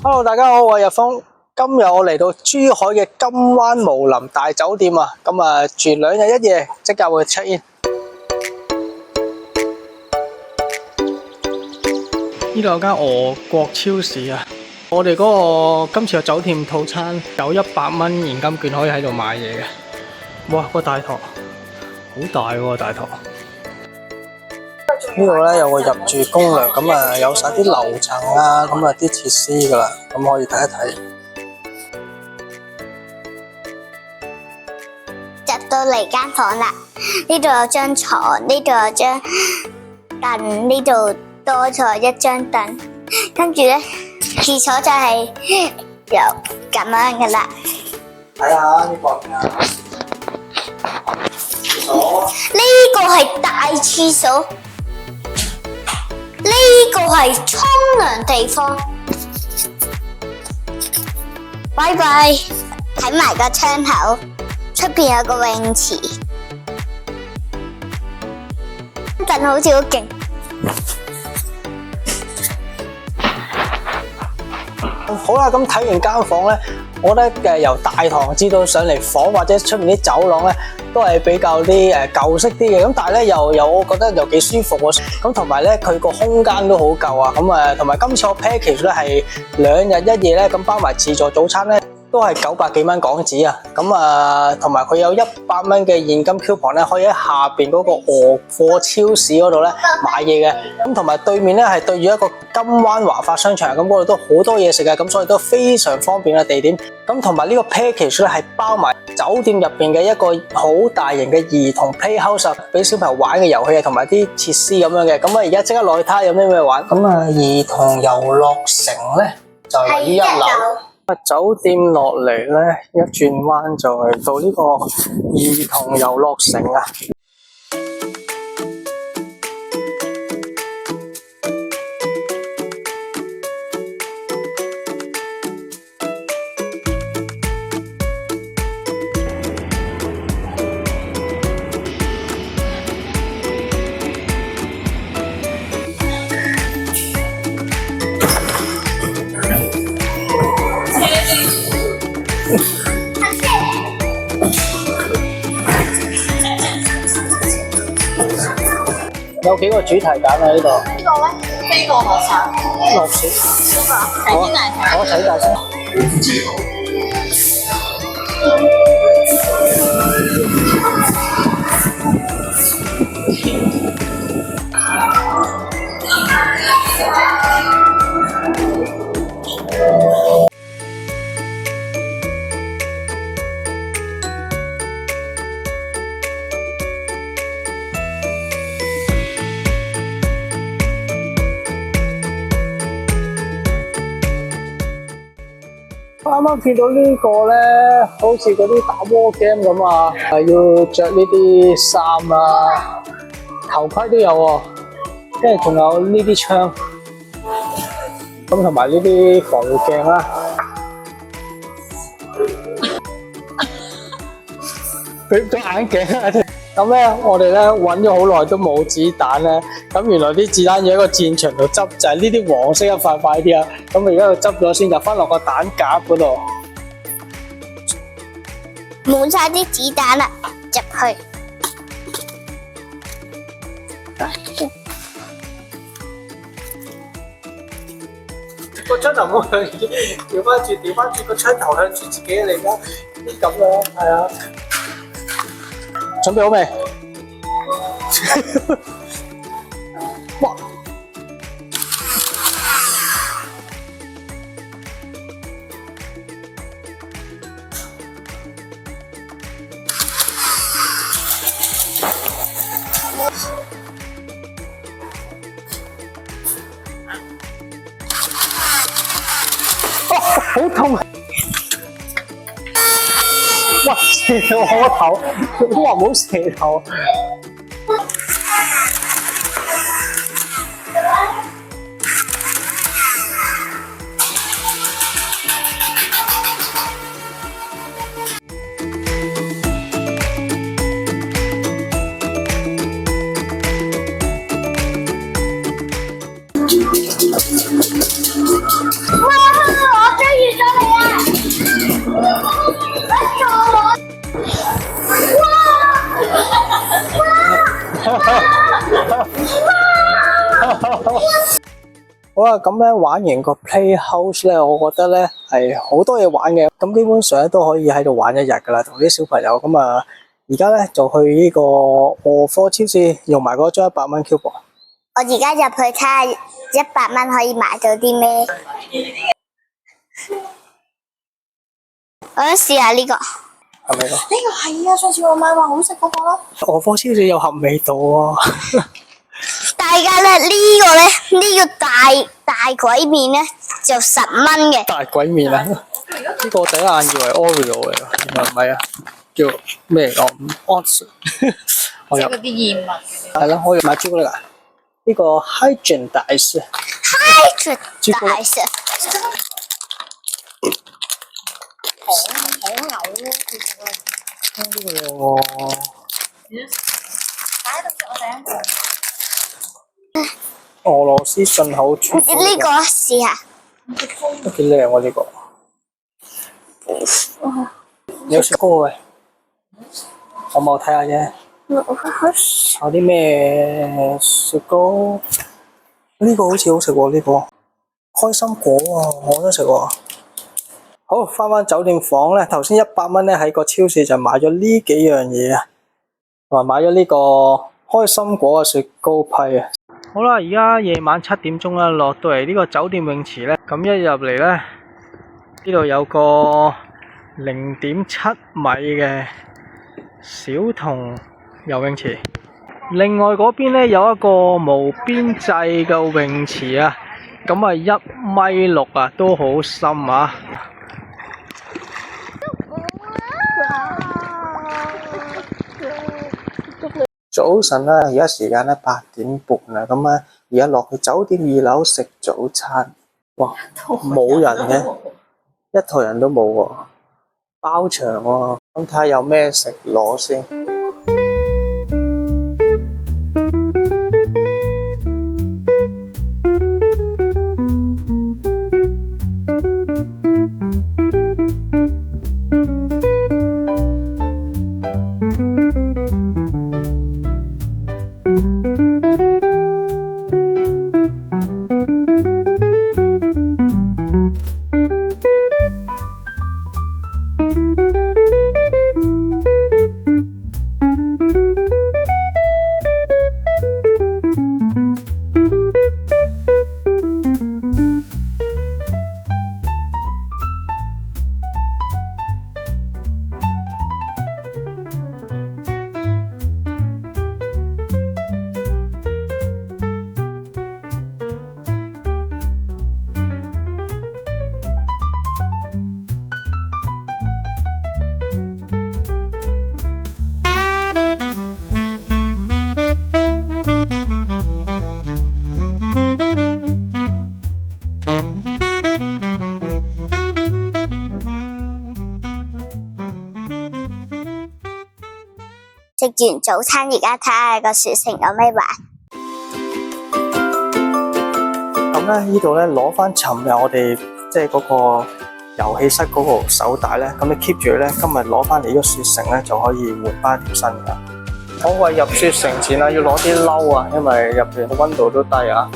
Hello， 大家好，我係日豐。今日我嚟到珠海嘅金灣蕪林大酒店啊，咁啊住2日1夜，即刻會 check in。呢度有間俄國超市啊，我哋嗰個今次嘅酒店套餐有100蚊現金券可以喺度買嘢嘅。哇，個大堂好大喎，大堂。呢度咧有個入住攻略，咁啊有晒啲樓層啊，咁啊啲設施噶啦，咁可以睇一睇。入到嚟間房啦，呢度有張床，呢度有張凳，呢度多咗一張凳，跟住咧廁所就係有咁樣噶啦。睇下呢個係廁所，呢個係大廁所。呢個係沖涼地方，拜拜。睇埋個窗口，出邊有個泳池，陣好似好勁。好啦，咁睇完間房咧，我覺得由大堂至到上嚟房或者出面啲走廊咧，都係比較啲舊式啲嘅，咁但係咧又我覺得又幾舒服喎。咁同埋咧佢個空間都好夠啊。咁同埋今次個 package 咧係2日1夜咧，咁包埋自助早餐咧都係900幾蚊港紙啊。咁同埋佢有100蚊嘅現金 coupon 咧，可以喺下邊嗰個俄貨超市嗰度咧買嘢嘅。咁同埋對面咧係對住一個金灣華發商場，咁嗰度都好多嘢食嘅，咁所以都非常方便嘅地點。咁同埋呢個 package 咧係包埋酒店入邊嘅一個好大型嘅兒童 playhouse， 俾小朋友玩嘅遊戲啊，同埋啲設施咁樣嘅。咁而家即刻落去睇下有咩玩。咁兒童遊樂城咧就係呢1樓。酒店落嚟咧，一轉彎就係到呢個兒童遊樂城啊。有幾個主題揀啊呢度？呢個咧，飛過落山。落雪。呢個睇天奶茶。我睇下先。啱啱見到呢個咧，好似嗰啲打 war game 咁啊，要着呢啲衫啊，頭盔都有喎，跟住仲有呢啲槍，咁同埋呢啲防護鏡啦。佢對眼鏡啊！咁咧，我哋咧揾咗好耐都冇子彈咧，咁原來啲子彈要喺個戰場度執，就係呢啲黃色一塊塊啲啊。咁我而家就執咗先，入翻落個彈夾嗰度。滿晒啲子彈啦，入去。個槍頭唔好向調翻轉個槍頭向住自己嚟㗎，啲咁樣係啊。準備好未？哇！好痛！哇！射到我個頭，佢都話唔好射頭。哇！我追住咗你啊！不錯好啦，咁咧玩完個 Playhouse 咧，我覺得咧係好多嘢玩嘅，咁基本上咧都可以喺度玩一日噶啦，同啲小朋友咁啊。而家咧就去呢個貨科超市用埋嗰張100蚊 coupon。我而家入去睇下100蚊可以買到啲咩？我想試下呢個。係咪咯？呢個係啊，上次我買話好食嗰個咯。貨科超市有合味道啊！大家咧呢個咧呢個大鬼麵咧就10蚊嘅。大鬼面啊！呢個我第一眼以為 Oreo 嚟㗎，原來唔係啊，叫咩嚟講 ？Oz。我入嗰啲燕麥。係啦，我要買朱古力啊！呢個 Hygiene 大師。朱古力。大師。好牛咯，呢個喎。擺喺度食我第一個。俄羅斯進口朱古力。呢個試下。都幾靚喎呢個。你有雪糕喂？我冇睇下啫。有啲咩雪糕？呢個好似好食喎，呢個開心果啊，我都食喎。好，翻酒店房咧，頭先100蚊咧喺個超市就買咗呢幾樣嘢啊，同埋買咗呢個開心果嘅雪糕批啊。好啦，而家夜晚7點鐘啦，落到嚟呢個酒店泳池咧，咁一入嚟咧，呢度有個0.7米嘅小童游泳池，另外嗰邊咧有一個無邊際嘅泳池啊，咁啊1.6米啊，都好深啊！早晨啦，而家時間咧8點半啦，咁咧而家落去酒店2樓食早餐，哇，冇人嘅，一台人都冇喎，包場喎，咁睇下有咩食攞先。食完早餐，而家睇下個雪城有咩玩。咁咧，呢度咧攞翻尋日我哋即係嗰個遊戲室嗰個手帶咧，咁你 keep 住咧，今日攞翻嚟呢個雪城咧就可以換翻一條新㗎。我為入雪城前啊，要攞啲褸啊，因為入邊嘅溫度都低啊。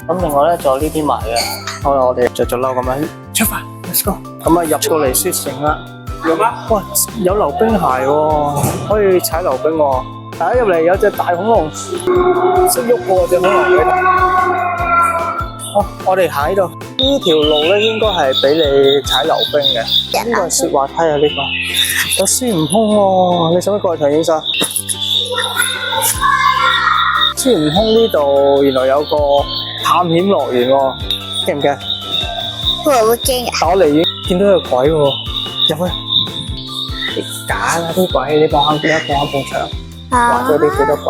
咁另外咧，仲有呢啲埋嘅，好啦，我哋着咗褸咁樣出發 ，let's go。咁啊，入過嚟雪城啦。有咩？哇！有溜冰鞋喎，可以踩溜冰喎。大家入嚟有隻大恐龍，識喐喎隻恐龍。好，我哋行呢度。呢條路咧應該係俾你踩溜冰嘅。呢個係雪滑梯啊！呢個有孫悟空喎，你使唔使過去睇影相？孫悟空呢度原來有個探險樂園喎，驚唔驚？會驚啊！但我離遠見到有個鬼喎，入去。假啦啲鬼，你望下幾多個一埲牆，畫咗啲幾多鬼，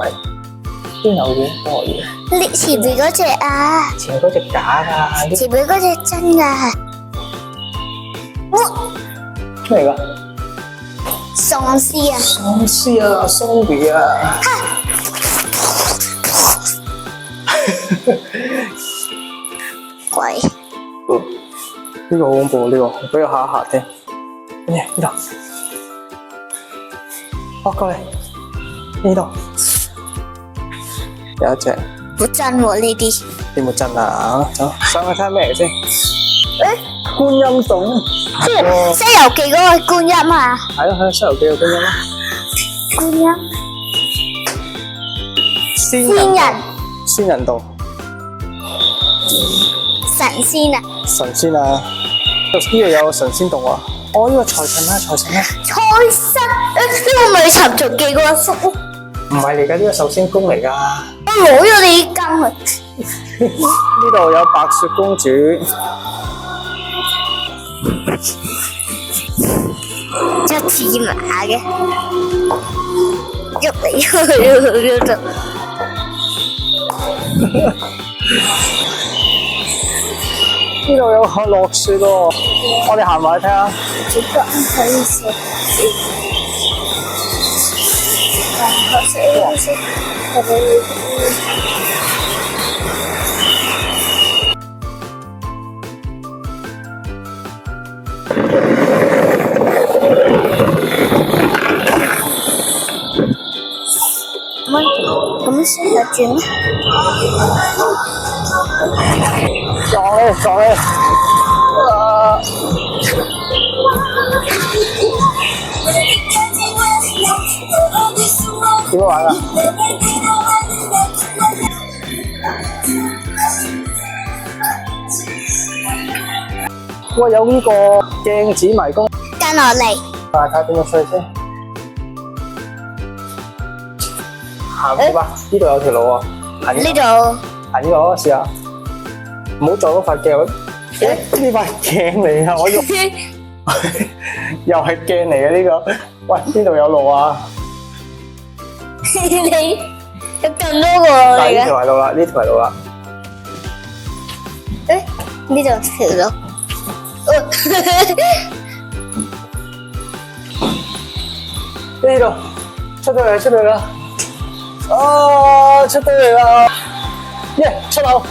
邊有嘢多嘢？呢前面嗰隻啊，前嗰隻假㗎，前面嗰隻真㗎。咩嚟㗎？喪屍啊！喪屍啊，zombie 啊！鬼，呢個好恐怖，呢個俾我嚇一嚇添。呢度，過嚟呢度，有一隻。好真喎呢啲。有冇真啊？走上去睇下咩嚟先。誒，觀音洞。西遊記嗰個觀音啊。係咯，西遊記嘅觀音啦。觀音。仙人道。神仙啊！神仙啊！呢度有神仙洞啊！哦，呢個財神啊，財神啊！財神，呢個咪尋秦記嗰個叔咯。唔係嚟㗎，呢個壽星公嚟㗎。我攞咗你啲金啊！呢度有白雪公主。一字馬嘅，喐嚟喐去。呢度有個落雪喎，我哋行埋去睇下。咁先有轉咩？撞你！點玩啊？哇！有呢個鏡子迷宮，跟我嚟。睇下點樣出去先。行呢吧，呢度有條路喎。呢度行呢個試下，唔好撞到塊鏡。呢塊鏡嚟啊！我用又係鏡嚟嘅呢個。喂，呢度有路啊！你有咁多個嗱，嚟嘅。呢條係路啦，呢條係路啦。誒，呢度條路。呢度出到嚟啦！哦，出到嚟啦！耶，出口！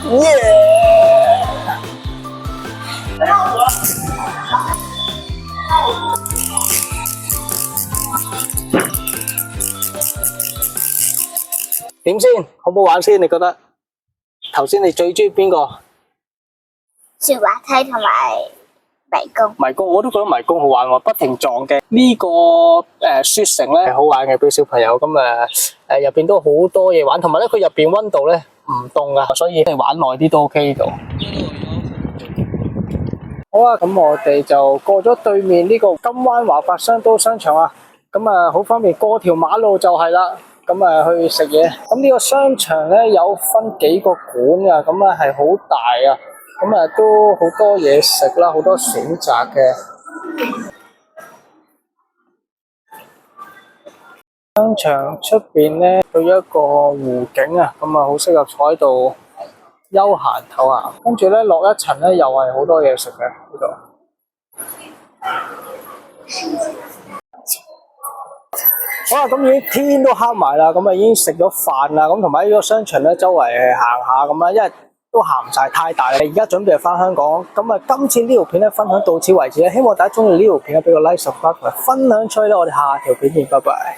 耶！點先？好唔好玩先？你覺得？頭先你最中意邊個？雪滑梯同埋迷宮。迷宮我都覺得迷宮好玩喎，不停撞嘅。呢個雪城咧係好玩嘅，俾小朋友咁入邊都好多嘢玩，同埋咧佢入邊溫度咧唔凍噶，所以玩耐啲都 OK 呢度。好啊，咁我哋就過咗對面呢個金灣華發商都商場啊，咁好方便，過條馬路就係啦。咁去食嘢。咁呢個商場咧有分幾個館噶，咁係好大啊。咁都好多嘢食啦，好多選擇嘅。商場出邊咧，有一個湖景啊，咁好適合坐喺度休閒唞下。跟住咧落一層咧，又係好多嘢食嘅呢度。好啦，咁已經天都黑埋啦，咁已經食咗飯啦，咁同埋呢個商場咧周圍行下咁啦，因為都行唔晒太大啦，而家準備翻香港。咁今次呢條片咧分享到此為止啦，希望大家中意呢條片咧俾個 like、subscribe 同埋分享出去啦，我哋下條片見，拜拜。